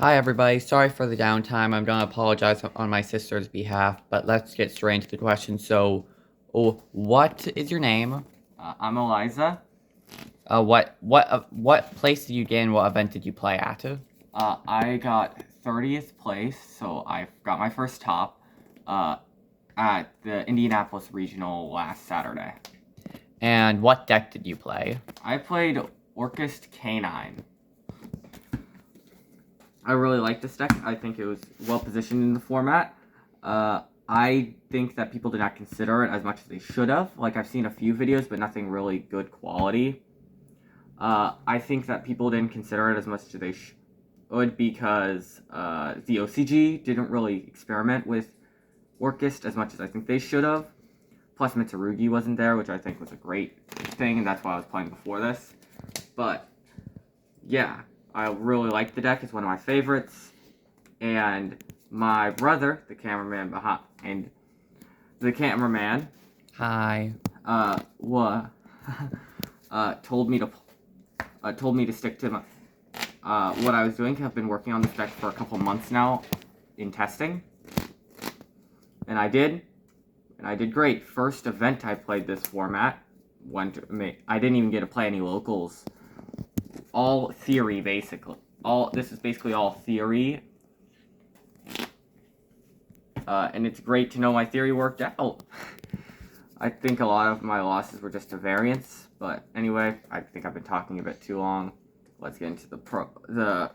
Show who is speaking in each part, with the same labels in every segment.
Speaker 1: Hi everybody, sorry for the downtime. I'm gonna apologize on my sister's behalf, but let's get straight into the question. What is your name?
Speaker 2: I'm Eliza.
Speaker 1: What place did you get in? What event did you play at?
Speaker 2: I got 30th place, so I got my first top uh, at the Indianapolis Regional last Saturday.
Speaker 1: And what deck did you play?
Speaker 2: I played Orcust K9. I really like this deck. I think it was well positioned in the format. I think that people did not consider it as much as they should have. Like, I've seen a few videos, but nothing really good quality. I think that people didn't consider it as much as they should because the OCG didn't really experiment with Orcust as much as I think they should have. Plus, Mitsurugi wasn't there, which I think was a great thing, and that's why I was playing before this. But, yeah, I really like the deck. It's one of my favorites. And my brother, the cameraman behind,
Speaker 1: Hi.
Speaker 2: told me to stick to what I was doing. I've been working on this deck for a couple months now in testing, and I did great. First event I played this format I didn't even get to play any locals. All theory, basically. This is basically all theory, and it's great to know my theory worked out. I think a lot of my losses were just a variance, but anyway, I think I've been talking a bit too long. Let's get into the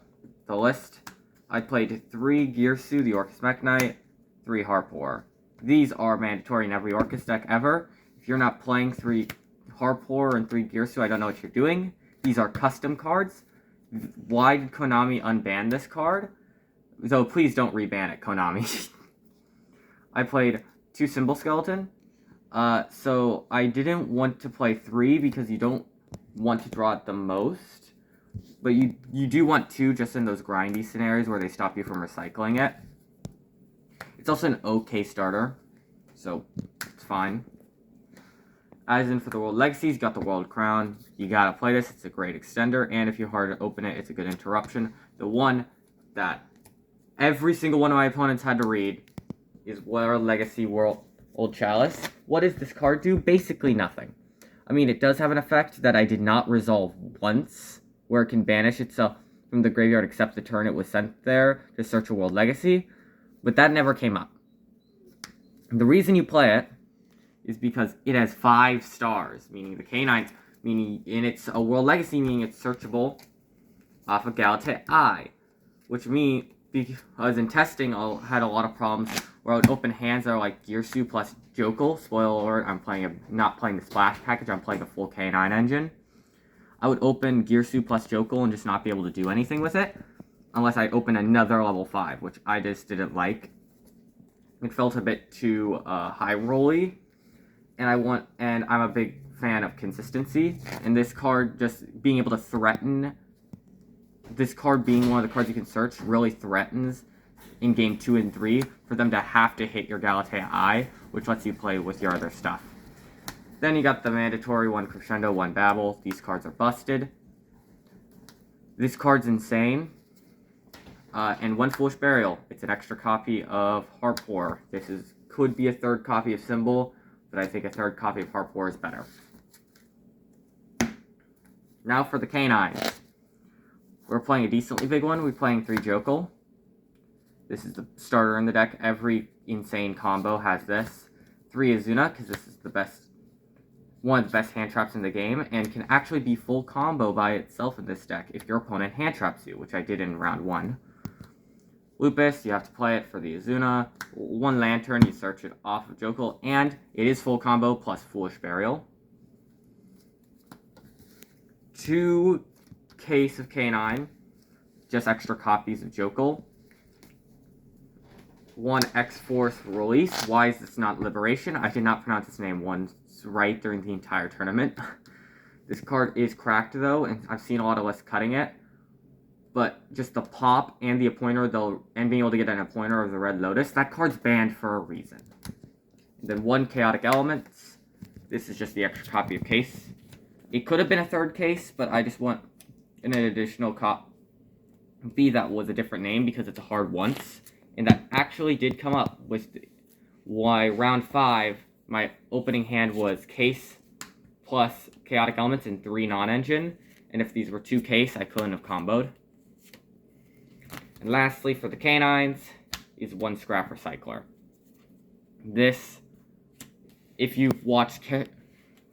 Speaker 2: list. I played 3 Gearsu, the Orcust Mech Knight, 3 Harpor. These are mandatory in every Orcust deck ever. If you're not playing 3 Harpor and 3 Gearsu, I don't know what you're doing. These are custom cards. Why did Konami unban this card? So please don't reban it, Konami. I played 2 Symbol Skeleton. So I didn't want to play 3 because you don't want to draw it the most. But you do want 2 just in those grindy scenarios where they stop you from recycling it. It's also an okay starter, so it's fine. As in for the World Legacies, you got the World Crown. You gotta play this, it's a great extender, and if you're hard to open it, it's a good interruption. The one that every single one of my opponents had to read is World Legacy World Old Chalice. What does this card do? Basically nothing. I mean, it does have an effect that I did not resolve once, where it can banish itself from the graveyard except the turn it was sent there to search a World Legacy, but that never came up. The reason you play it is because it has 5 stars, meaning the K9, and it's a World Legacy, meaning it's searchable off of Galatea Eye, which means, because in testing I had a lot of problems where I would open hands that are like Gearsu plus Jokel. Spoiler alert, not playing the Splash package, I'm playing the full K9 engine. I would open Gearsu plus Jokel and just not be able to do anything with it, unless I open another level 5, which I just didn't like. It felt a bit too high rolly, and I'm a big fan of consistency, and this card just being able to threaten, this card being one of the cards you can search really threatens in game 2 and 3 for them to have to hit your Galatea Eye, which lets you play with your other stuff. Then you got the mandatory 1 Crescendo, 1 Babel. These cards are busted. This card's insane. And 1 Foolish Burial. It's an extra copy of Harpor. Could be a 3rd copy of Symbol, but I think a 3rd copy of Harpor is better. Now for the K9s. We're playing a decently big one. We're playing 3 Jokel. This is the starter in the deck. Every insane combo has this. 3 Azuna, because this is one of the best hand traps in the game, and can actually be full combo by itself in this deck if your opponent hand traps you, which I did in round 1. Lupus, you have to play it for the Azuna. 1 Lantern, you search it off of Jokel, and it is full combo plus Foolish Burial. 2 Case of K9, just extra copies of Jokel. 1 X-Force Release. Why is this not Liberation? I did not pronounce its name once right during the entire tournament. This card is cracked though, and I've seen a lot of us cutting it. But just the pop and the appointer, and being able to get an appointer of the Red Lotus, that card's banned for a reason. And then 1 Chaotic Elements. This is just the extra copy of Case. It could have been a 3rd case, but I just want an additional B, that was a different name because it's a hard once, and that actually did come up with why round 5, my opening hand was case plus chaotic elements and 3 non-engine, and if these were 2 case, I couldn't have comboed. And lastly, for the canines, is 1 scrap recycler. This, if you've watched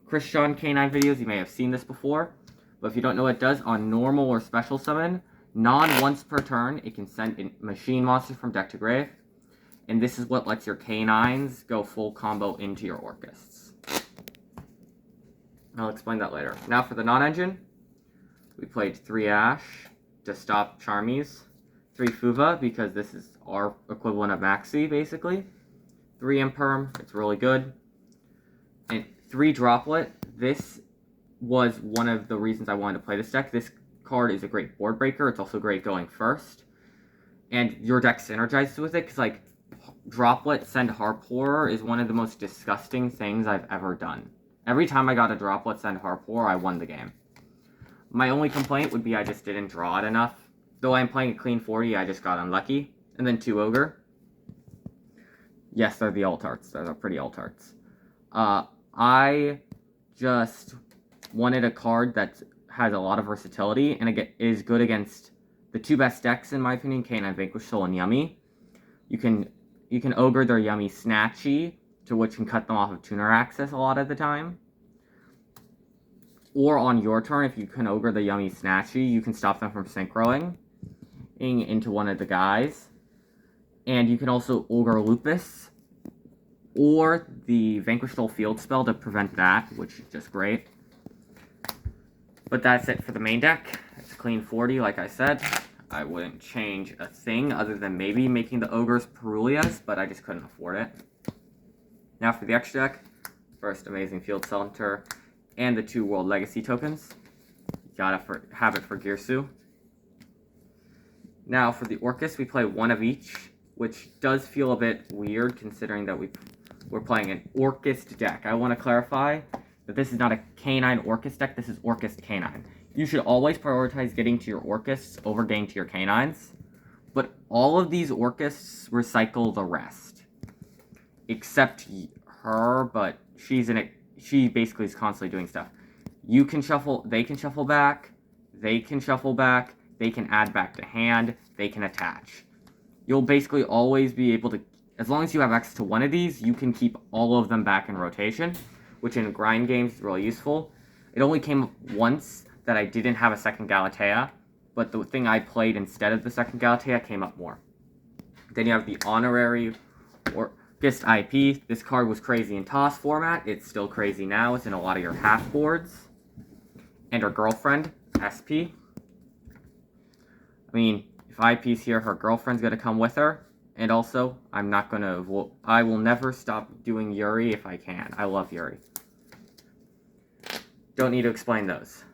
Speaker 2: Christian canine videos, you may have seen this before, but if you don't know what it does, on normal or special summon, once per turn, it can send in machine monsters from deck to grave, and this is what lets your canines go full combo into your orcusts. I'll explain that later. Now for the non-engine, we played 3 Ash to stop Charmies, 3 Fuva because this is our equivalent of Maxi basically, 3 Imperm, it's really good, and 3 Droplet. This was one of the reasons I wanted to play this deck. This card is a great board breaker, it's also great going first, and your deck synergizes with it because like Droplet Send Harpoorer is one of the most disgusting things I've ever done. Every time I got a Droplet Send Harpoorer, I won the game. My only complaint would be I just didn't draw it enough. Though I'm playing a clean 40, I just got unlucky. And then 2 Ogre. Yes, they're the alt arts. They're pretty alt arts. I just wanted a card that has a lot of versatility and it is good against the 2 best decks, in my opinion, Canine Vanquish Soul and Yummy. You can Ogre their Yummy Snatchy, to which can cut them off of tuner access a lot of the time. Or on your turn, if you can Ogre the Yummy Snatchy, you can stop them from synchroing into one of the guys. And you can also Ogre Lupus, or the Vanquish Soul Field spell to prevent that, which is just great. But that's it for the main deck. It's a clean 40, like I said. I wouldn't change a thing other than maybe making the Ogres Perulias, but I just couldn't afford it. Now for the extra deck, first Amazing Field Center, and the 2 World Legacy tokens. Gotta have it for Girsu. Now for the Orcust, we play 1 of each, which does feel a bit weird considering that we're playing an Orcust deck. I want to clarify that this is not a Canine Orcust deck, this is Orcust Canine. You should always prioritize getting to your Orcusts over getting to your Canines, but all of these Orcusts recycle the rest. Except her, but she basically is constantly doing stuff. You can shuffle, they can shuffle back, they can shuffle back, they can add back to hand, they can attach. You'll basically always be able to, as long as you have access to one of these, you can keep all of them back in rotation, which in grind games is really useful. It only came up once that I didn't have a second Galatea, but the thing I played instead of the second Galatea came up more. Then you have the honorary Orcust IP. This card was crazy in TOS format. It's still crazy now. It's in a lot of your half boards. And her girlfriend, SP. I mean, if IP's here, her girlfriend's gonna come with her. And also, I will never stop doing Yuri if I can. I love Yuri. Don't need to explain those.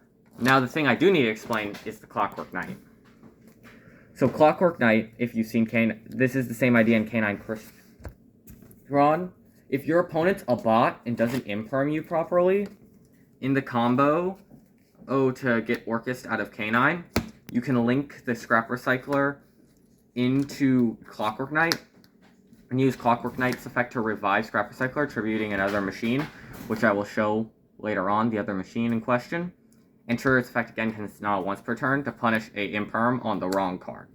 Speaker 2: Now the thing I do need to explain is the Clockwork Knight. So Clockwork Knight, if you've seen this is the same idea in Canine Chris. If your opponent's a bot and doesn't imperm you properly, in the combo, to get Orcust out of Canine, you can link the Scrap Recycler into Clockwork Knight, and use Clockwork Knight's effect to revive Scrap Recycler, tributing another machine, which I will show later on, the other machine in question, and trigger its effect again because it's not once per turn, to punish a imperm on the wrong card.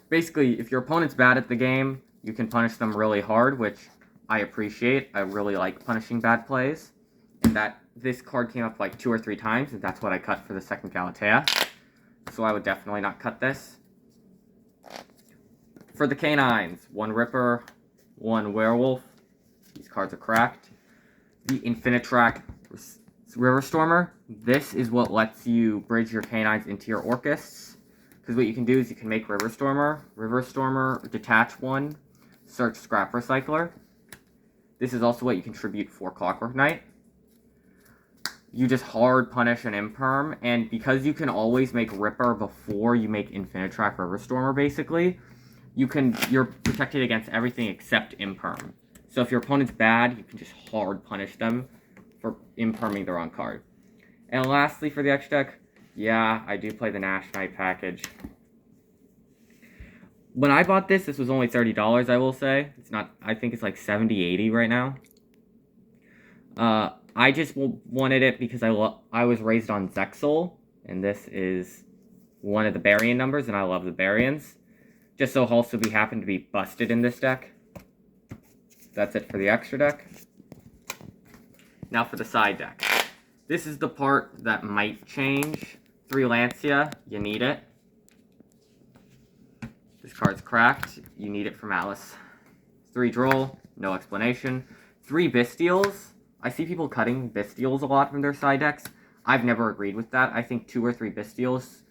Speaker 2: Basically, if your opponent's bad at the game, you can punish them really hard, which I appreciate. I really like punishing bad plays. And that this card came up like 2 or 3 times, and that's what I cut for the second Galatea. So I would definitely not cut this. For the canines, 1 Ripper, 1 Werewolf. These cards are cracked. The Infinitrack River Stormer. This is what lets you bridge your canines into your Orcusts. Because what you can do is you can make River Stormer, detach 1, search Scrap Recycler. This is also what you contribute for Clockwork Knight. You just hard punish an imperm, and because you can always make Ripper before you make Infinitrack River Stormer, basically, you're protected against everything except imperm. So if your opponent's bad, you can just hard punish them for imperming the wrong card. And lastly, for the extra deck, Yeah, I do play the Nash Knight package. When I bought this was only $30, I will say. It's not, I think it's like 70, 80 right now. I just wanted it because I was raised on Zexal, and this is one of the Barian numbers, and I love the Barians. Just so also we happen to be busted in this deck. That's it for the extra deck. Now for the side deck. This is the part that might change. 3 Lancia, you need it. This card's cracked, you need it for Malice. 3 Droll, no explanation. 3 Bystials. I see people cutting Bystials a lot from their side decks. I've never agreed with that. I think 2 or 3 Bystials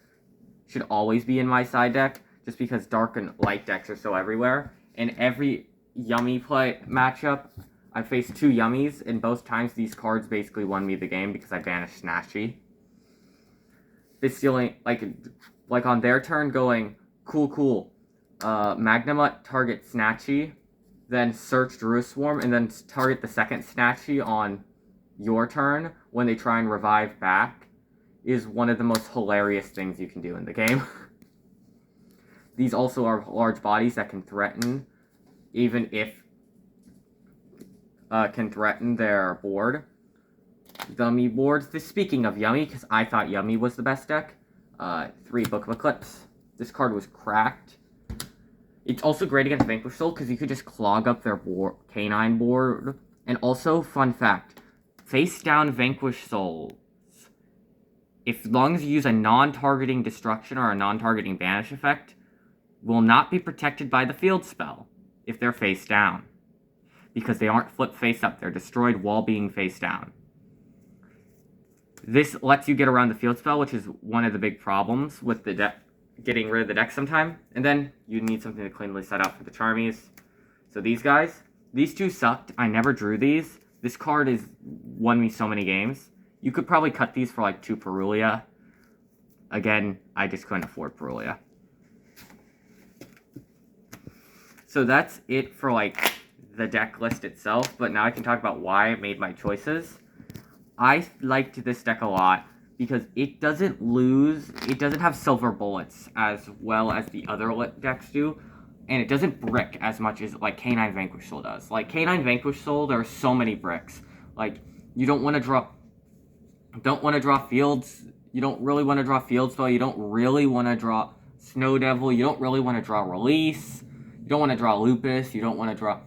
Speaker 2: should always be in my side deck, just because dark and light decks are so everywhere. In every Yummy play matchup, I faced 2 Yummies, and both times these cards basically won me the game because I banished Snatchy. Bystial, like on their turn, going, cool. Magnamut target Snatchy, then search Druiswarm, and then target the second Snatchy on your turn when they try and revive back, is one of the most hilarious things you can do in the game. These also are large bodies that can threaten, even if can threaten their board. Yummy boards. Speaking of Yummy, because I thought Yummy was the best deck, 3 Book of Eclipse. This card was cracked. It's also great against Vanquish Soul because you could just clog up their canine board. And also, fun fact, face down Vanquish Souls, as long as you use a non-targeting destruction or a non-targeting banish effect, will not be protected by the field spell if they're face down. Because they aren't flipped face up, they're destroyed while being face down. This lets you get around the field spell, which is one of the big problems with the deck, getting rid of the deck sometime. And then you need something to cleanly set up for the Charmies. So these guys, these 2 sucked. I never drew these. This card has won me so many games. You could probably cut these for like 2 Perulia. Again, I just couldn't afford Perulia. So that's it for like the deck list itself, but now I can talk about why I made my choices. I liked this deck a lot because it doesn't have silver bullets as well as the other decks do, and it doesn't brick as much as like Canine Vanquish Soul does. Like Canine Vanquish Soul, there are so many bricks. Like you don't want to draw fields. You don't really want to draw field spell. You don't really want to draw Snow Devil. You don't really want to draw Release. You don't want to draw Lupus. You don't want to draw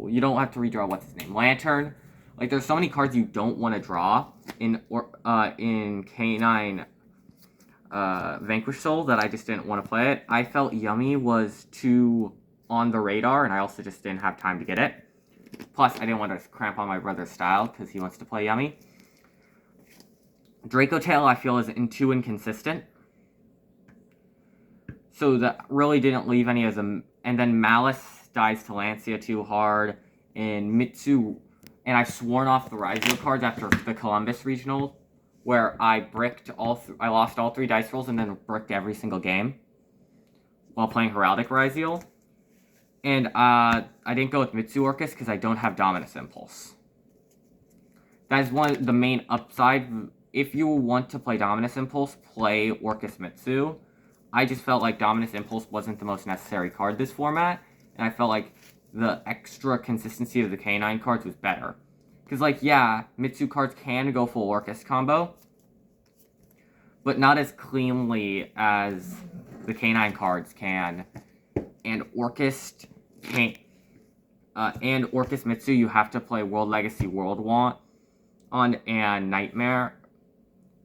Speaker 2: you don't have to redraw what's his name, Lantern. Like there's so many cards you don't want to draw in Canine Vanquish Soul that I just didn't want to play it. I felt Yummy was too on the radar, and I also just didn't have time to get it. Plus, I didn't want to cramp on my brother's style because he wants to play Yummy. Draco Tail I feel is too inconsistent. So that really didn't leave any of them. And then Malice dies to Lancia too hard, and Mitsu, and I've sworn off the Rizio cards after the Columbus Regional, where I bricked I lost all 3 dice rolls and then bricked every single game while playing Heraldic Rizio. And I didn't go with Mitsu Orcust because I don't have Dominus Impulse. That is one of the main upside. If you want to play Dominus Impulse, play Orcust Mitsu. I just felt like Dominus Impulse wasn't the most necessary card this format, and I felt like the extra consistency of the Canine cards was better. Because, like, yeah, Mitsu cards can go full Orcust combo, but not as cleanly as the Canine cards can. And Orcust Mitsu, you have to play World Legacy World Want on and Nightmare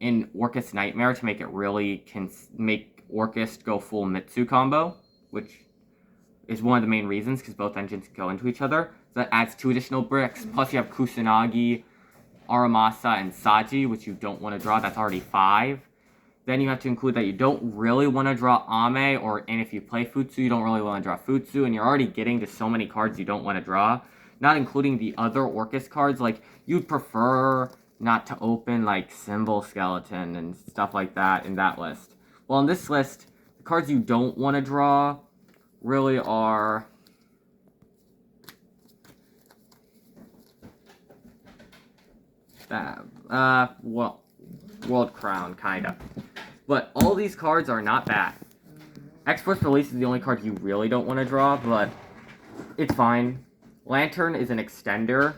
Speaker 2: in Orcust Nightmare to make it really make Orcust go full Mitsu combo, which is one of the main reasons because both engines go into each other. So that adds 2 additional bricks. Plus you have Kusanagi, Aramasa, and Saji, which you don't want to draw. That's already 5. Then you have to include that you don't really want to draw Ame, and if you play Futsu, you don't really want to draw Futsu, and you're already getting to so many cards you don't want to draw. Not including the other Orcust cards, like, you'd prefer not to open, like, Symbol Skeleton and stuff like that in that list. Well, in this list, the cards you don't want to draw really are well, World Crown, kinda. But all these cards are not bad. Express Release is the only card you really don't want to draw, but it's fine. Lantern is an extender.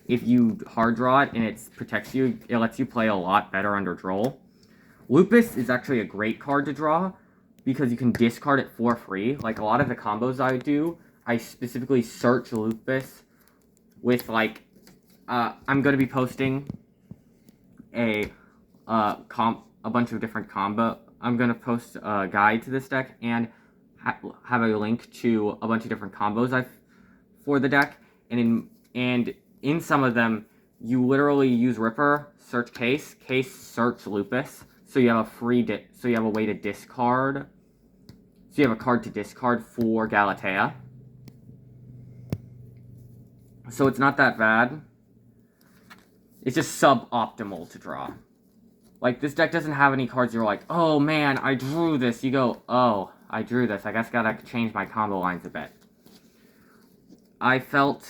Speaker 2: If you hard draw it and it protects you, it lets you play a lot better under draw. Lupus is actually a great card to draw because you can discard it for free. Like a lot of the combos I do, I specifically search Lupus with like, I'm going to be posting a bunch of different combo. I'm going to post a guide to this deck and have a link to a bunch of different combos for the deck. And in some of them, you literally use Ripper, search Case, search Lupus. So you have so you have a way to discard. So you have a card to discard for Galatea. So it's not that bad. It's just suboptimal to draw. Like, this deck doesn't have any cards you're like, oh man, I drew this. You go, oh, I drew this. I guess gotta change my combo lines a bit. I felt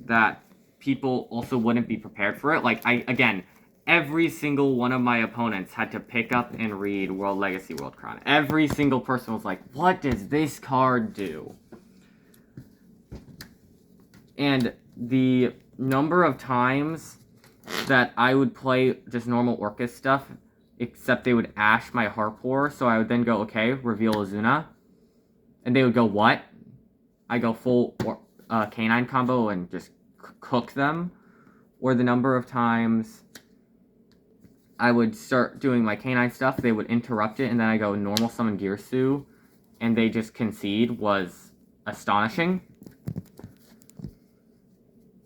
Speaker 2: that people also wouldn't be prepared for it. Like, again, every single one of my opponents had to pick up and read World Legacy World Crown. Every single person was like, what does this card do? And the number of times that I would play just normal Orcust stuff, except they would ash my Harpor, so I would then go, okay, reveal Azuna. And they would go, what? I go full canine combo and just cook them. Or the number of times I would start doing my canine stuff, they would interrupt it, and then I go normal summon Girsu, and they just concede was astonishing.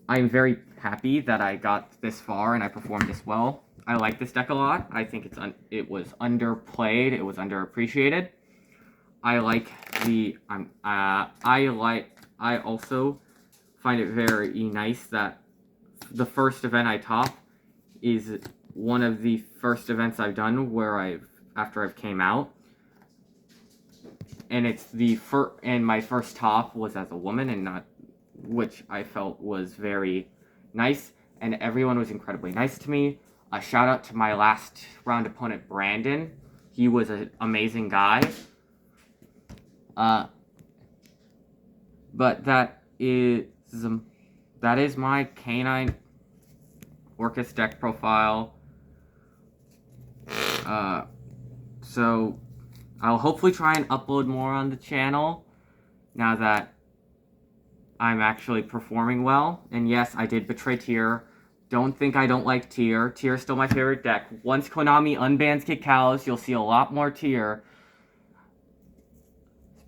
Speaker 2: I'm very happy that I got this far and I performed this well. I like this deck a lot. I think it was underplayed. It was underappreciated. I like the I also find it very nice that the first event I top is one of the first events I've done where after I've came out. And it's and my first top was as a woman and not, which I felt was very nice, and everyone was incredibly nice to me. A shout out to my last round opponent, Brandon. He was an amazing guy. But that is my canine Orcust deck profile. So I'll hopefully try and upload more on the channel now that I'm actually performing well. And yes, I did betray Tier. Don't think I don't like Tier. Tier is still my favorite deck. Once Konami unbans Kikalos, you'll see a lot more Tier.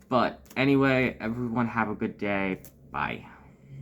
Speaker 2: But anyway, everyone have a good day. Bye.